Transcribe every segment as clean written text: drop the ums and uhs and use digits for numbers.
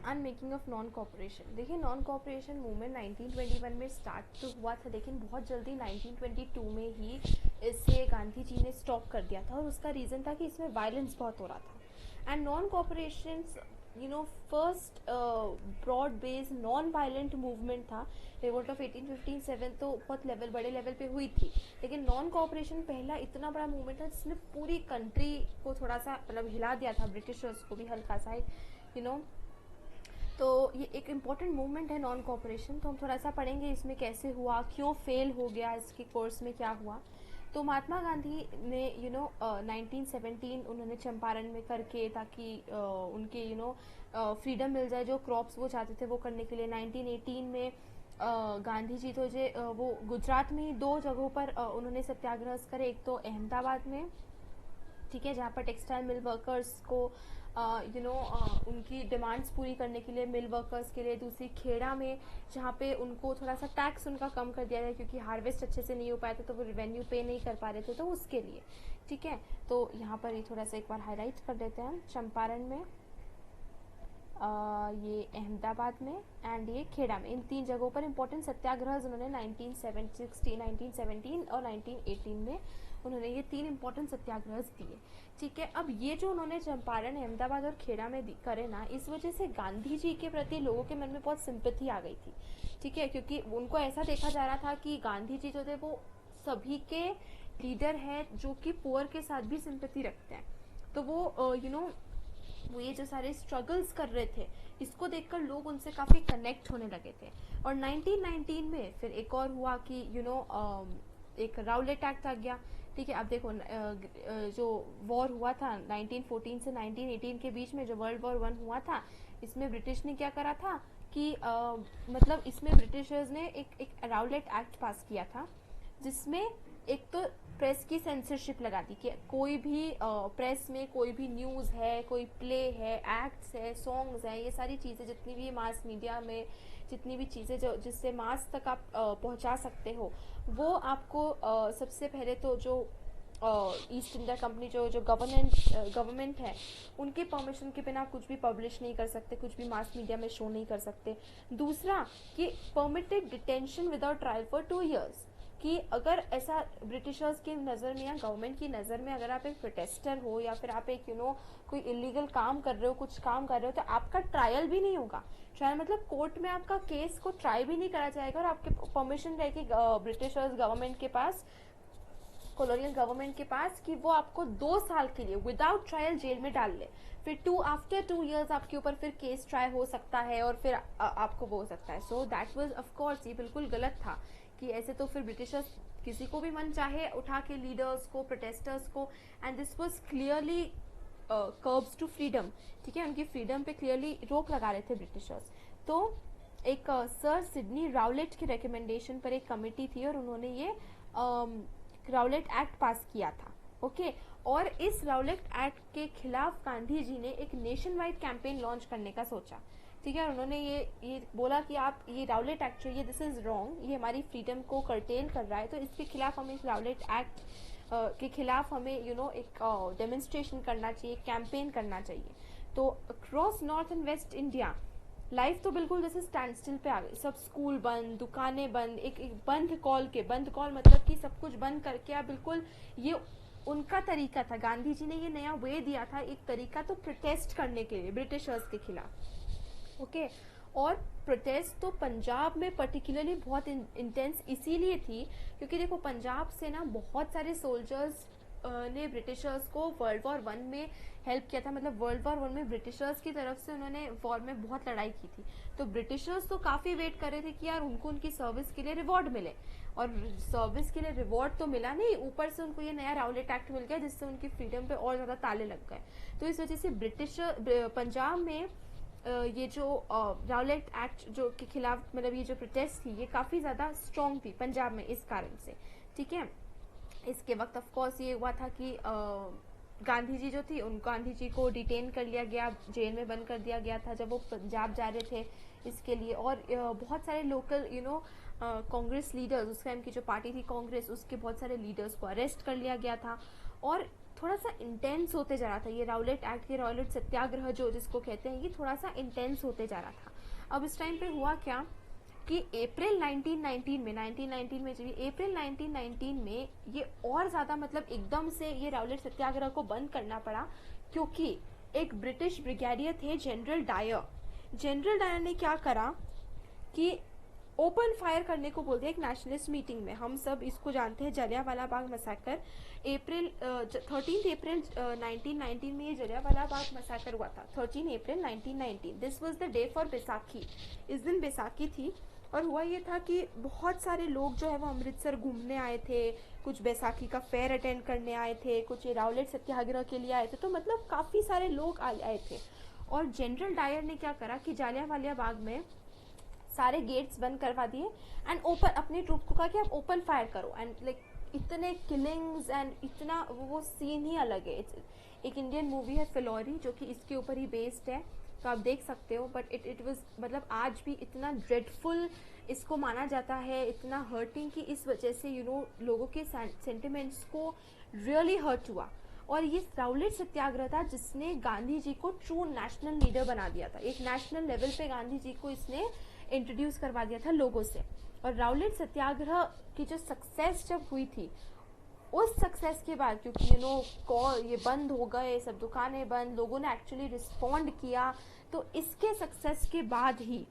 And making of non cooperation. देखिए non cooperation movement 1921 में start तो हुआ था, लेकिन बहुत जल्दी 1922 में ही इसे गांधी जी ने स्टॉप कर दिया था, और उसका रीज़न था कि इसमें वायलेंस बहुत हो रहा था। And non cooperation first broad based non violent movement था। रिवोल्ट ऑफ 1857 तो बहुत बड़े लेवल पे हुई थी, लेकिन नॉन कॉपरेशन पहला इतना बड़ा मूवमेंट था जिसने पूरी कंट्री को थोड़ा सा मतलब हिला दिया था, ब्रिटिशर्स को भी हल्का सा तो ये एक इम्पॉर्टेंट मूवमेंट है नॉन कॉपरेशन। तो हम थोड़ा सा पढ़ेंगे इसमें कैसे हुआ, क्यों फेल हो गया, इसके कोर्स में क्या हुआ। तो महात्मा गांधी ने 1917 उन्होंने चंपारण में करके, ताकि उनके फ्रीडम मिल जाए, जो क्रॉप्स वो चाहते थे वो करने के लिए। 1918 में गांधी जी तो वो गुजरात में ही 2 जगहों पर उन्होंने सत्याग्रह करे। एक तो अहमदाबाद में, ठीक है, जहाँ पर टेक्सटाइल मिल वर्कर्स को उनकी डिमांड्स पूरी करने के लिए, मिल वर्कर्स के लिए। दूसरी खेड़ा में, जहाँ पे उनको थोड़ा सा टैक्स उनका कम कर दिया जाए, क्योंकि हार्वेस्ट अच्छे से नहीं हो पाया था तो वो रेवेन्यू पे नहीं कर पा रहे थे, तो उसके लिए। ठीक है, तो यहाँ पर ये थोड़ा सा एक बार हाईलाइट कर देते हैं। चंपारण में, ये अहमदाबाद में एंड ये खेड़ा में, इन 3 जगहों पर इंपॉर्टेंट सत्याग्रह उन्होंने 1917 और 1918 में उन्होंने ये 3 इंपॉर्टेंट सत्याग्रह दिए। ठीक है, अब ये जो उन्होंने चंपारण, अहमदाबाद और खेड़ा में करे ना, इस वजह से गांधी जी के प्रति लोगों के मन में बहुत सिंपैथी आ गई थी। ठीक है, क्योंकि उनको ऐसा देखा जा रहा था कि गांधी जी जो थे वो सभी के लीडर हैं, जो कि पुअर के साथ भी सिंपैथी रखते हैं। तो वो वो ये जो सारे स्ट्रगल्स कर रहे थे, इसको देखकर लोग उनसे काफ़ी कनेक्ट होने लगे थे। और 1919 में फिर एक और हुआ कि एक राउलेट एक्ट आ गया। ठीक है, अब देखो जो वॉर हुआ था 1914 से 1918 के बीच में, जो वर्ल्ड वॉर 1 हुआ था, इसमें ब्रिटिश ने क्या करा था कि मतलब इसमें ब्रिटिशर्स ने एक राउलेट एक्ट पास किया था, जिसमें एक तो प्रेस की सेंसरशिप लगा दी कि कोई भी प्रेस में कोई भी न्यूज़ है, कोई प्ले है, एक्ट्स है, सॉन्ग्स है, ये सारी चीज़ें जितनी भी मास मीडिया में जितनी भी चीज़ें जो जिससे मास तक आप पहुंचा सकते हो, वो आपको सबसे पहले तो जो ईस्ट इंडिया कंपनी जो गवर्नमेंट है, उनके परमिशन के बिना आप कुछ भी पब्लिश नहीं कर सकते, कुछ भी मास मीडिया में शो नहीं कर सकते। दूसरा कि permitted detention without trial for 2 years, कि अगर ऐसा ब्रिटिशर्स की नज़र में या गवर्नमेंट की नज़र में अगर आप एक प्रोटेस्टर हो या फिर आप एक कोई इलीगल काम कर रहे हो, कुछ काम कर रहे हो, तो आपका ट्रायल भी नहीं होगा। ट्रायल मतलब कोर्ट में आपका केस को ट्राई भी नहीं करा जाएगा, और आपके परमिशन रहेगी ब्रिटिशर्स गवर्नमेंट के पास, कॉलोनियल गवर्नमेंट के पास, कि वो आपको 2 साल के लिए विदाउट ट्रायल जेल में डाल ले। फिर आफ्टर 2 years आपके ऊपर फिर केस ट्राई हो सकता है, और फिर आपको वो हो सकता है। So that was of course, ये बिल्कुल गलत था कि ऐसे तो फिर ब्रिटिशर्स किसी को भी मन चाहे उठा के, लीडर्स को, प्रोटेस्टर्स को, and this was clearly curbs to freedom. ठीक है, उनकी फ्रीडम पे क्लियरली रोक लगा रहे थे ब्रिटिशर्स। तो एक सर सिडनी राउलेट की रिकमेंडेशन पर एक कमेटी थी, और उन्होंने ये राउलेट एक्ट पास किया था। ओके, और इस राउलेट एक्ट के खिलाफ गांधी जी ने एक नेशन वाइड कैंपेन लॉन्च करने का सोचा। ठीक है, उन्होंने ये बोला कि आप ये राउलेट एक्ट जो ये दिस इज रॉन्ग, ये हमारी फ्रीडम को कर्टेल कर रहा है, तो इसके खिलाफ हमें इस राउलेट एक्ट के खिलाफ हमें एक डेमोन्स्ट्रेशन करना चाहिए, कैंपेन करना चाहिए। तो across north and waste India life तो बिल्कुल जैसे स्टैंड स्टिल पे आ गई, सब स्कूल बंद, दुकानें बंद, एक बंद कॉल मतलब कि सब कुछ बंद करके आप बिल्कुल, ये उनका तरीका था, गांधी जी ने ये नया वे दिया था, एक तरीका तो प्रोटेस्ट करने के लिए ब्रिटिशर्स के खिलाफ। ओके, और प्रोटेस्ट तो पंजाब में पर्टिकुलरली बहुत इंटेंस इसीलिए थी क्योंकि देखो पंजाब से ना बहुत सारे सोल्जर्स ने ब्रिटिशर्स को वर्ल्ड वॉर 1 में हेल्प किया था। मतलब वर्ल्ड वॉर 1 में ब्रिटिशर्स की तरफ से उन्होंने वॉर में बहुत लड़ाई की थी, तो ब्रिटिशर्स तो काफ़ी वेट कर रहे थे कि यार उनको उनकी सर्विस के लिए रिवॉर्ड मिले, और सर्विस के लिए रिवॉर्ड तो मिला नहीं, ऊपर से उनको ये नया राउलेट एक्ट मिल गया जिससे उनकी फ्रीडम पे और ज़्यादा ताले लग गए। तो इस वजह से पंजाब में ये जो राउलेट एक्ट जो के खिलाफ मतलब ये जो प्रोटेस्ट थी ये काफ़ी ज़्यादा स्ट्रॉन्ग थी पंजाब में इस कारण से। ठीक है, इसके वक्त ऑफ कोर्स ये हुआ था कि गांधी जी जो थी गांधी जी को डिटेन कर लिया गया, जेल में बंद कर दिया गया था जब वो पंजाब जा रहे थे इसके लिए। और बहुत सारे लोकल कांग्रेस लीडर्स, उस टाइम की जो पार्टी थी कांग्रेस, उसके बहुत सारे लीडर्स को अरेस्ट कर लिया गया था। और थोड़ा सा इंटेंस होते जा रहा था। ये राउलेट एक्ट, ये राउलेट सत्याग्रह जो जिसको कहते हैं, ये थोड़ा सा इंटेंस होते जा रहा था। अब इस टाइम पे हुआ क्या कि अप्रैल 1919 में जब अप्रैल 1919 में ये और ज़्यादा मतलब एकदम से ये राउलेट सत्याग्रह को बंद करना पड़ा, क्योंकि एक ब्रिटिश ब्रिगेडियर थे जनरल डायर ने क्या करा कि ओपन फायर करने को बोल दिया एक नेशनलिस्ट मीटिंग में। हम सब इसको जानते हैं, जलियांवाला बाग मसाकर। 13 अप्रैल 1919 में ये जलियांवाला बाग मसाकर हुआ था। 13 अप्रैल 1919, this was the day for Baisakhi. इस दिन बैसाखी थी। और हुआ ये था कि बहुत सारे लोग जो है वो अमृतसर घूमने आए थे, कुछ बैसाखी का फेयर अटेंड करने आए थे, कुछ राउलेट सत्याग्रह के लिए आए थे। तो मतलब काफ़ी सारे लोग आए थे। और जनरल डायर ने क्या करा कि जलियांवाला बाग में सारे गेट्स बंद करवा दिए एंड ओपन अपनी ट्रूप को कहा कि आप ओपन फायर करो। एंड लाइक इतने किलिंग्स एंड इतना वो सीन ही अलग है। एक इंडियन मूवी है फिलौरी जो कि इसके ऊपर ही बेस्ड है, तो आप देख सकते हो। बट इट वाज मतलब आज भी इतना ड्रेडफुल इसको माना जाता है, इतना हर्टिंग कि इस वजह से लोगों के सेंटिमेंट्स को रियली हर्ट हुआ। और ये राउलेट सत्याग्रह था जिसने गांधी जी को ट्रू नेशनल लीडर बना दिया था। एक नेशनल लेवल पे गांधी जी को इसने इंट्रोड्यूस करवा दिया था लोगों से। और राउलेट सत्याग्रह की जो सक्सेस जब हुई थी, उस सक्सेस के बाद क्योंकि ये बंद हो गए, सब दुकानें बंद, लोगों ने एक्चुअली रिस्पॉन्ड किया, तो इसके सक्सेस के बाद ही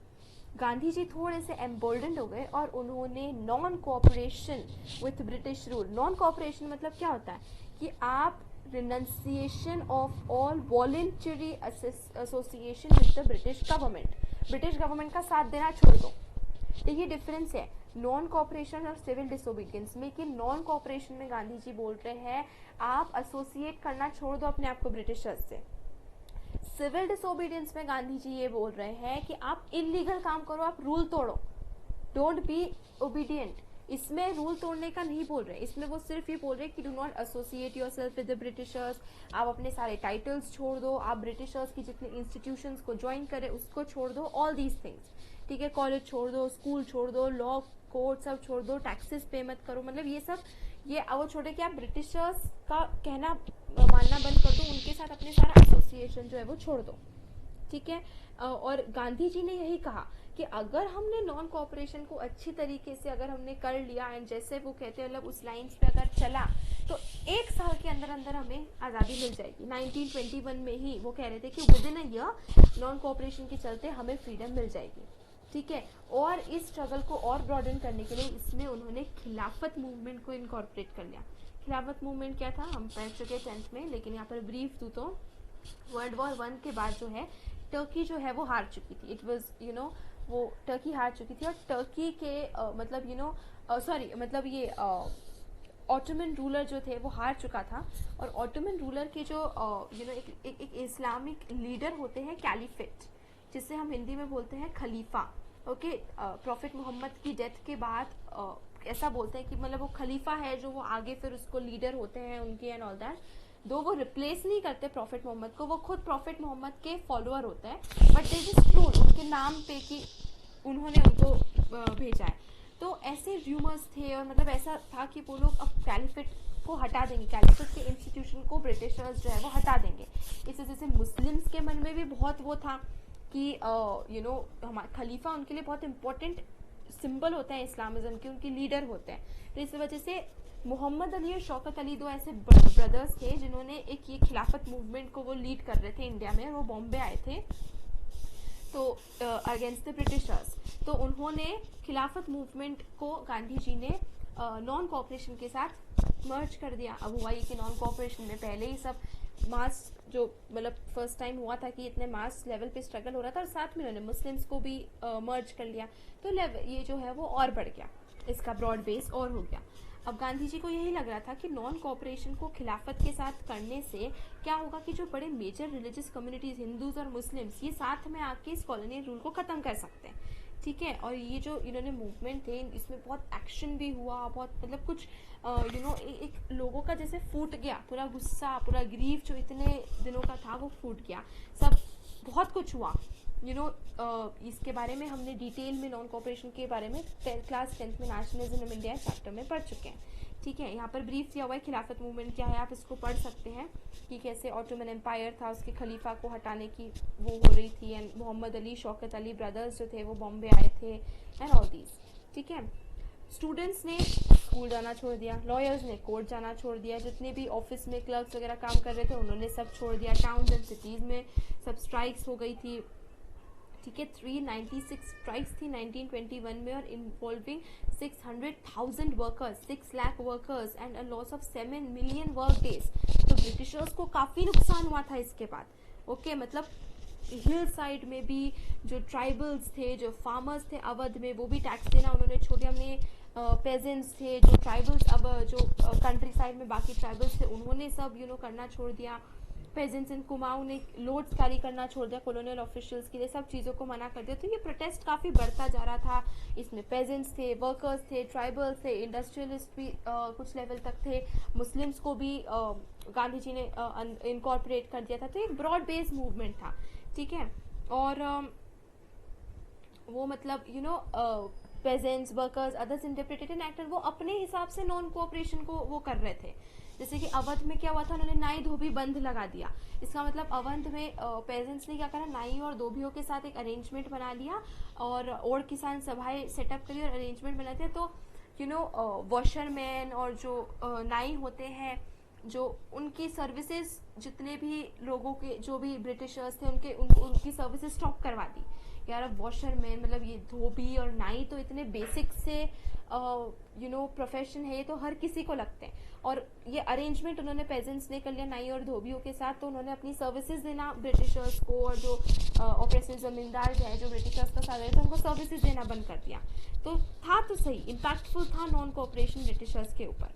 गांधी जी थोड़े से एम्बोल्डेंड हो गए और उन्होंने non cooperation with British rule. Non cooperation मतलब क्या होता है कि आप renunciation of all voluntary association with the British government का साथ देना छोड़ दो। देखिए डिफरेंस है नॉन कोऑपरेशन और सिविल डिसोबीडियंस में। कि नॉन कोऑपरेशन में गांधी जी बोल रहे हैं आप एसोसिएट करना छोड़ दो अपने आप को ब्रिटिशर्स से। सिविल डिसोबीडियंस में गांधी जी ये बोल रहे हैं कि आप इलीगल काम करो, आप रूल तोड़ो, डोंट बी ओबीडियंट। इसमें रूल तोड़ने का नहीं बोल रहे, इसमें वो सिर्फ ये बोल रहे हैं कि do not associate yourself with the Britishers. आप अपने सारे टाइटल्स छोड़ दो, आप ब्रिटिशर्स की जितने इंस्टीट्यूशंस को ज्वाइन करें उसको छोड़ दो, ऑल दीज थिंग्स। ठीक है, कॉलेज छोड़ दो, स्कूल छोड़ दो, लॉ कोर्ट सब छोड़ दो, टैक्सेस पे मत करो। मतलब ये सब वो छोड़े कि आप ब्रिटिशर्स का कहना मानना बंद कर दो, उनके साथ अपने सारा एसोसिएशन जो है वो छोड़ दो। ठीक है। और गांधी जी ने यही कहा कि अगर हमने नॉन कोऑपरेशन को अच्छी तरीके से अगर हमने कर लिया एंड जैसे वो कहते हैं मतलब उस लाइंस पे अगर चला तो 1 साल के अंदर अंदर हमें आज़ादी मिल जाएगी। 1921 में ही वो कह रहे थे कि with in a year non cooperation के चलते हमें फ्रीडम मिल जाएगी। ठीक है। और इस स्ट्रगल को और ब्रॉडन करने के लिए इसमें उन्होंने खिलाफत मूवमेंट को इनकॉर्पोरेट कर लिया। खिलाफत मूवमेंट क्या था हम पढ़ चुके 10th में, लेकिन यहाँ पर ब्रीफ दूँ तो वर्ल्ड वॉर 1 के बाद जो है टर्की जो है वो हार चुकी थी। इट वाज वो टर्की हार चुकी थी और टर्की के मतलब ये ऑटोमन रूलर जो थे वो हार चुका था। और ऑटोमन रूलर के जो एक इस्लामिक लीडर होते हैं कैलिफेट, जिसे हम हिंदी में बोलते हैं खलीफा। ओके, प्रॉफिट मोहम्मद की डेथ के बाद ऐसा बोलते हैं कि मतलब वो खलीफा है जो वो आगे फिर उसको लीडर होते हैं उनके एंड ऑल दैट। दो वो रिप्लेस नहीं करते प्रॉफिट मोहम्मद को, वो खुद प्रॉफिट मोहम्मद के फॉलोअर होते हैं, बट दे जस्ट टोल्ड उनके नाम पे कि उन्होंने उनको भेजा है। तो ऐसे र्यूमर्स थे और मतलब ऐसा था कि वो लोग अब कैलिफेट को हटा देंगे, कैलिफेट के इंस्टीट्यूशन को ब्रिटिशर्स जो है वो हटा देंगे। इस वजह से मुस्लिम्स के मन में भी बहुत वो था कि हमारे खलीफा उनके लिए बहुत इंपॉर्टेंट सिंबल होता है इस्लामिज्म के, उनके लीडर होते हैं। तो इस वजह से मोहम्मद अली और शौकत अली दो ऐसे ब्रदर्स थे जिन्होंने एक ये खिलाफत मूवमेंट को वो लीड कर रहे थे इंडिया में। वो बॉम्बे आए थे तो अगेंस्ट द ब्रिटिशर्स। तो उन्होंने खिलाफत मूवमेंट को गांधी जी ने नॉन कोऑपरेशन के साथ मर्ज कर दिया। अब हुआ ये कि नॉन कोऑपरेशन में पहले ही सब मास जो मतलब फर्स्ट टाइम हुआ था कि इतने मास लेवल पे स्ट्रगल हो रहा था और साथ में उन्होंने मुस्लिम्स को भी मर्ज कर लिया, तो लेवल ये जो है वो और बढ़ गया, इसका ब्रॉड बेस और हो गया। अब गांधी जी को यही लग रहा था कि नॉन कोऑपरेशन को खिलाफत के साथ करने से क्या होगा कि जो बड़े मेजर रिलीजियस कम्युनिटीज हिंदूज और मुस्लिम्स ये साथ में आके इस कॉलोनियल रूल को ख़त्म कर सकते हैं। ठीक है। और ये जो इन्होंने मूवमेंट थे इसमें बहुत एक्शन भी हुआ, बहुत मतलब कुछ एक लोगों का जैसे फूट गया पूरा गुस्सा, पूरा ग्रीफ जो इतने दिनों का था वो फूट गया, सब बहुत कुछ हुआ। इसके बारे में हमने डिटेल में नॉन कोऑपरेशन के बारे में क्लास 10th में नेशनलिज्म इन इंडिया चैप्टर में पढ़ चुके हैं ठीक है, यहाँ पर ब्रीफ दिया हुआ है खिलाफत मूवमेंट क्या है, आप इसको पढ़ सकते हैं कि कैसे ऑटोमन एम्पायर था, उसके खलीफा को हटाने की वो हो रही थी, एंड मोहम्मद अली शौकत अली ब्रदर्स जो थे वो बॉम्बे आए थे, एंड ऑल दीज। ठीक है, स्टूडेंट्स ने स्कूल जाना छोड़ दिया, लॉयर्स ने कोर्ट जाना छोड़ दिया, जितने भी ऑफिस में क्लर्क्स वगैरह काम कर रहे थे उन्होंने सब छोड़ दिया, टाउन्स एंड सिटीज़ में सब स्ट्राइक्स हो गई थी। ठीक है, 396 स्ट्राइक्स थी 1921 में, और involving 600,000 workers, 6 lakh workers, and a loss of 7 million work days. तो ब्रिटिशर्स को काफ़ी नुकसान हुआ था इसके बाद। ओके, मतलब हिल साइड में भी जो ट्राइबल्स थे, जो फार्मर्स थे अवध में, वो भी टैक्स देना उन्होंने छोड़ दिया। हमने पेजेंट्स थे, जो ट्राइबल्स, अब जो कंट्री साइड में बाकी ट्राइबल्स थे उन्होंने सब करना छोड़ दिया। पेजेंट्स इन कुमाऊं ने लोड्स कैरी करना छोड़ दिया कॉलोनियल ऑफिशियल्स के लिए, सब चीज़ों को मना कर दिया। तो ये प्रोटेस्ट काफ़ी बढ़ता जा रहा था। इसमें पेजेंट्स थे, वर्कर्स थे, ट्राइबल्स थे, इंडस्ट्रियलिस्ट भी कुछ लेवल तक थे, मुस्लिम्स को भी गांधी जी ने इनकॉर्पोरेट कर दिया था। तो एक ब्रॉड बेस्ड मूवमेंट था। ठीक है, और वो मतलब pageants, workers, others interpreted an actor, वो अपने हिसाब से नॉन कोऑपरेशन को वो कर रहे थे। जैसे कि अवध में क्या हुआ था, उन्होंने नाई धोबी बंद लगा दिया। इसका मतलब अवध में पेजेंट्स ने क्या करा, नाई और धोबियों के साथ एक अरेंजमेंट बना लिया और किसान सभाएं सेटअप करी और अरेंजमेंट बना दिया। तो वॉशरमैन और जो नाई होते हैं, जो उनकी सर्विसेज जितने भी लोगों के, जो भी ब्रिटिशर्स थे उनकी सर्विसेज स्टॉप करवा दी। यार अब वॉशरमैन मतलब ये धोबी और नाई तो इतने बेसिक से प्रोफेशन है, ये तो हर किसी को लगते हैं। और ये अरेंजमेंट उन्होंने पेजेंट्स ने कर लिया नाई और धोबियों के साथ। तो उन्होंने अपनी सर्विसेज देना ब्रिटिशर्स को, और जो ऑपरेशन जमींदार है जो ब्रिटिशर्स का साथ रहे थे उनको सर्विसेज देना बंद कर दिया। तो था तो सही, इम्पैक्टफुल था नॉन कोऑपरेशन ब्रिटिशर्स के ऊपर।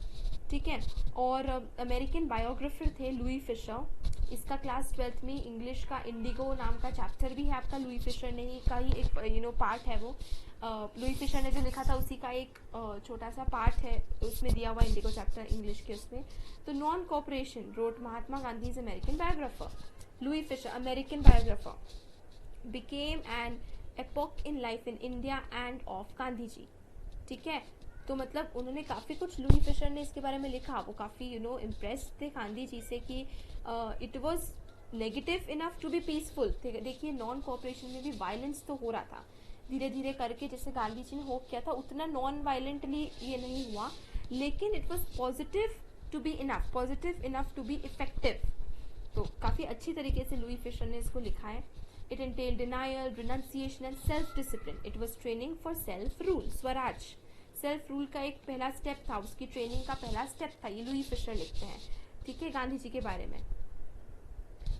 ठीक है, और अमेरिकन बायोग्राफर थे लुई फिशर, इसका क्लास 12th में इंग्लिश का इंडिगो नाम का चैप्टर भी है आपका, लुई फिशर ने ही का ही एक पार्ट है वो। लुई फिशर ने जो लिखा था उसी का एक छोटा सा पार्ट है, उसमें दिया हुआ इंडिगो चैप्टर इंग्लिश के उसमें। तो non cooperation wrote Mahatma Gandhi is American biographer. Louis Fischer American biographer became an epoch in life in India and of Gandhi ji. ठीक है, तो मतलब उन्होंने काफ़ी कुछ, लुई फिशर ने इसके बारे में लिखा, वो काफ़ी इम्प्रेस्ड थे गांधी जी से कि it was negative enough to be peaceful. देखिए नॉन कोऑपरेशन में भी वायलेंस तो हो रहा था धीरे धीरे करके, जैसे गांधी जी ने होप किया था उतना नॉन वायलेंटली ये नहीं हुआ, लेकिन it was positive to be enough, positive enough to be effective. तो काफ़ी अच्छी तरीके से लुई फिशर ने इसको लिखा है। It entailed denial, renunciation and self discipline. It was training for self rule, swaraj. Self rule का एक पहला स्टेप था, उसकी ट्रेनिंग का पहला स्टेप था, ये लुई फिशर लिखते हैं। ठीक है, गांधी जी के बारे में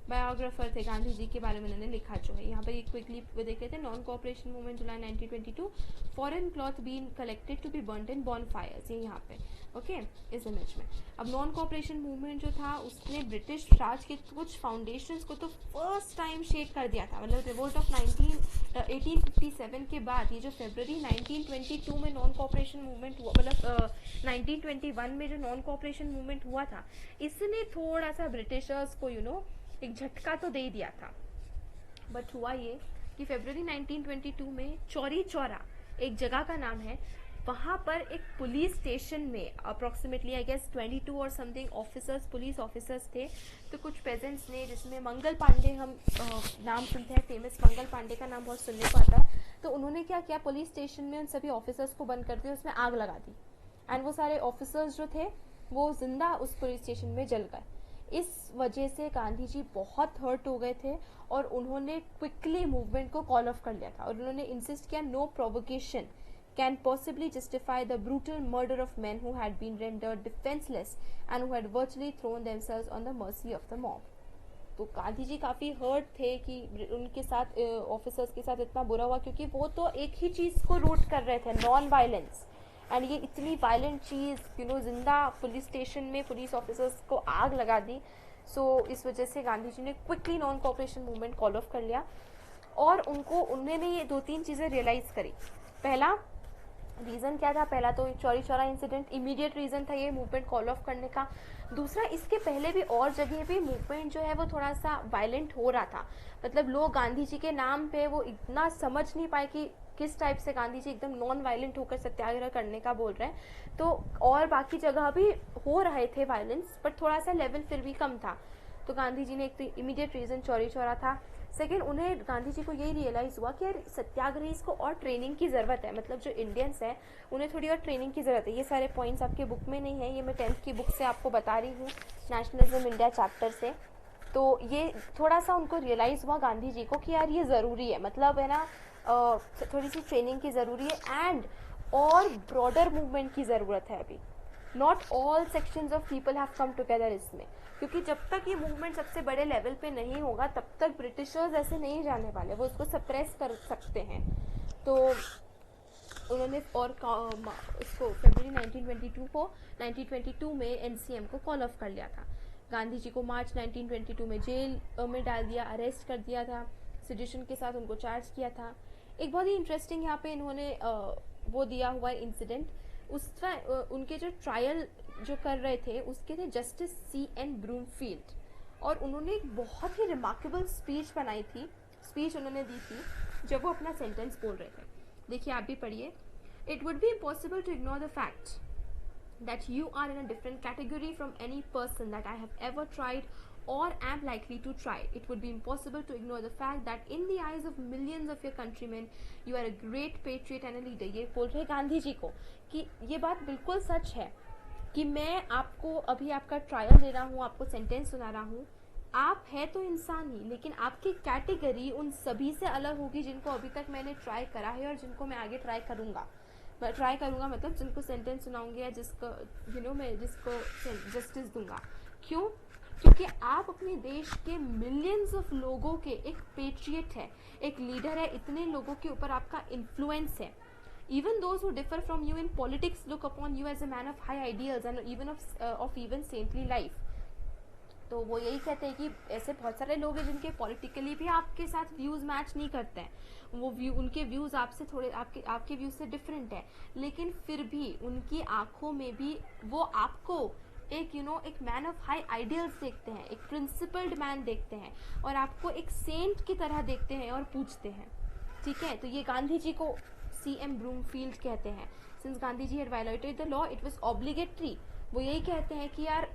बायोग्राफर थे, गांधी जी के बारे में उन्होंने लिखा जो है। यहाँ पर एक क्विकली देख लेते हैं। Non cooperation movement July 1922, foreign cloth been collected to be burned in bonfires, ये यहाँ पे ओके इस इमेज में। अब नॉन कोऑपरेशन मूवमेंट जो था उसने ब्रिटिश राज के कुछ फाउंडेशंस को तो फर्स्ट टाइम शेक कर दिया था। मतलब रिवोल्ट ऑफ 1857 के बाद ये जो फरवरी 1922 में नॉन कोऑपरेशन मूवमेंट हुआ, मतलब 1921 में जो नॉन कोऑपरेशन मूवमेंट हुआ था, इसने थोड़ा सा ब्रिटिशर्स को एक झटका तो दे दिया था। बट हुआ ये कि फरवरी 1922 में चौरी चौरा एक जगह का नाम है, वहाँ पर एक पुलिस स्टेशन में अप्रोक्सीमेटली आई गेस 22 और समथिंग ऑफिसर्स, पुलिस ऑफिसर्स थे। तो कुछ पेजेंट्स ने, जिसमें मंगल पांडे, हम नाम सुनते हैं फेमस मंगल पांडे का नाम बहुत सुनने को आता है, तो उन्होंने क्या किया, पुलिस स्टेशन में उन सभी ऑफिसर्स को बंद कर दिया, उसमें आग लगा दी, एंड वो सारे ऑफिसर्स जो थे वो जिंदा उस पुलिस स्टेशन में जल गए। इस वजह से गांधी जी बहुत हर्ट हो गए थे और उन्होंने क्विकली मूवमेंट को कॉल ऑफ कर लिया था, और उन्होंने इंसिस्ट किया no provocation can possibly justify the brutal murder of men who had been rendered defenseless and who had virtually thrown themselves on the mercy of the mob. तो गांधी जी काफ़ी hurt थे कि उनके साथ ऑफिसर्स के साथ इतना बुरा हुआ, क्योंकि वो तो एक ही चीज़ को रूट कर रहे थे, नॉन वायलेंस, एंड ये इतनी वायलेंट चीज़ जिंदा पुलिस स्टेशन में पुलिस ऑफिसर्स को आग लगा दी। सो इस वजह से गांधी जी ने quickly non cooperation movement call off कर लिया, और उन्होंने ये 2-3 चीज़ें रियलाइज़ करी। पहला रीज़न क्या था, पहला तो Chauri Chaura incident immediate reason था ये मूवमेंट कॉल ऑफ करने का। दूसरा, इसके पहले भी और जगह भी मूवमेंट जो है वो थोड़ा सा वायलेंट हो रहा था, मतलब लोग गांधी जी के नाम पे वो इतना समझ नहीं पाए कि किस टाइप से गांधी जी एकदम नॉन वायलेंट होकर सत्याग्रह करने का बोल रहे हैं। तो और बाकी जगह भी हो रहे थे वायलेंस, बट थोड़ा सा लेवल फिर भी कम था। तो गांधी जी ने एक तो इमीडिएट रीज़न चौरी चौरा था। सेकेंड, उन्हें गांधी जी को यही रियलाइज़ हुआ कि यार सत्याग्रही को और ट्रेनिंग की ज़रूरत है, मतलब जो इंडियंस हैं उन्हें थोड़ी और ट्रेनिंग की ज़रूरत है। ये सारे पॉइंट्स आपके बुक में नहीं है, ये मैं 10th की बुक से आपको बता रही हूँ, नेशनलिज्म इंडिया चैप्टर से। तो ये थोड़ा सा उनको रियलाइज़ हुआ गांधी जी को कि यार ये ज़रूरी है, मतलब है ना, थोड़ी सी ट्रेनिंग की ज़रूरी है एंड और ब्रॉडर मूवमेंट की ज़रूरत है अभी। Not all sections of people have come together इसमें, क्योंकि जब तक ये मूवमेंट सबसे बड़े लेवल पे नहीं होगा तब तक ब्रिटिशर्स ऐसे नहीं जाने वाले, वो उसको सप्रेस कर सकते हैं। तो उन्होंने और इसको फरवरी 1922 में एनसीएम को कॉल ऑफ कर लिया था। गांधी जी को मार्च 1922 में जेल में डाल दिया, अरेस्ट कर दिया था, सिडिशन के साथ उनको चार्ज किया था। एक बहुत ही इंटरेस्टिंग यहाँ पे इन्होंने वो दिया हुआ है इंसिडेंट। उनके जो ट्रायल जो कर रहे थे उसके थे जस्टिस C.N. ब्रूमफील्ड, और उन्होंने एक बहुत ही रिमार्केबल स्पीच उन्होंने दी थी जब वो अपना सेंटेंस बोल रहे थे। देखिए, आप भी पढ़िए। It would be impossible to ignore the fact that you are in a different category from any person that I have ever tried or am likely to try. It would be impossible to ignore the fact that in the eyes of millions of your countrymen, you are a great patriot and a leader. ये बोल रहे गांधी जी को कि ये बात बिल्कुल सच है कि मैं आपको अभी आपका ट्रायल दे रहा हूँ, आपको सेंटेंस सुना रहा हूँ। आप है तो इंसान ही, लेकिन आपकी कैटेगरी उन सभी से अलग होगी जिनको अभी तक मैंने ट्राई करा है और जिनको मैं आगे ट्राई करूँगा मतलब जिनको सेंटेंस सुनाऊंगी या जिसको मैं जिसको जस्टिस दूंगा। क्यों? क्योंकि आप अपने देश के मिलियंस ऑफ लोगों के एक पेट्रियट है, एक लीडर है, इतने लोगों के ऊपर आपका इन्फ्लुएंस है। Even those who differ from you in politics look upon you as a man of high ideals and even of even saintly life. तो वो यही कहते हैं कि ऐसे बहुत सारे लोग हैं जिनके पॉलिटिकली भी आपके साथ व्यूज़ मैच नहीं करते हैं, वो उनके व्यूज़ आपसे थोड़े आपके व्यूज़ से डिफरेंट है, लेकिन फिर भी उनकी आंखों में भी वो आपको एक एक मैन ऑफ हाई आइडियल्स देखते हैं, एक प्रिंसिपल्ड मैन देखते हैं, और आपको एक सेंट की तरह देखते हैं और पूछते हैं। ठीक है, तो ये गांधी जी को C.M. ब्रूमफील्ड कहते हैं। Since Gandhi ji had violated the law it was obligatory, वो यही कहते हैं कि यार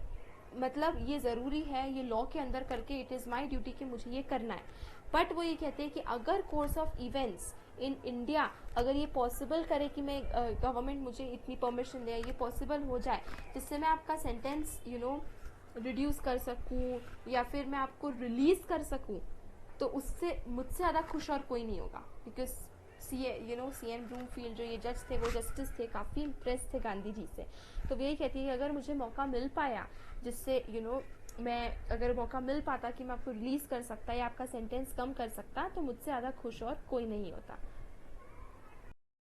मतलब ये ज़रूरी है, ये लॉ के अंदर करके इट इज़ माई ड्यूटी कि मुझे ये करना है। बट वो ये कहते हैं कि अगर course of events in India अगर ये पॉसिबल करे कि मैं गवर्नमेंट मुझे इतनी परमिशन दे, ये पॉसिबल हो जाए जिससे मैं आपका सेंटेंस रिड्यूस कर सकूँ या फिर मैं आपको रिलीज़ कर सकूँ, तो उससे मुझसे ज़्यादा खुश और कोई नहीं होगा। Because C.N. ब्रूमफील्ड जो ये जज थे, वो जस्टिस थे, काफ़ी इम्प्रेस थे गांधी जी से। तो वो यही कहती है कि अगर मुझे मौका मिल पाया जिससे मैं अगर मौका मिल पाता कि मैं आपको रिलीज़ कर सकता या आपका सेंटेंस कम कर सकता, तो मुझसे ज़्यादा खुश और कोई नहीं होता।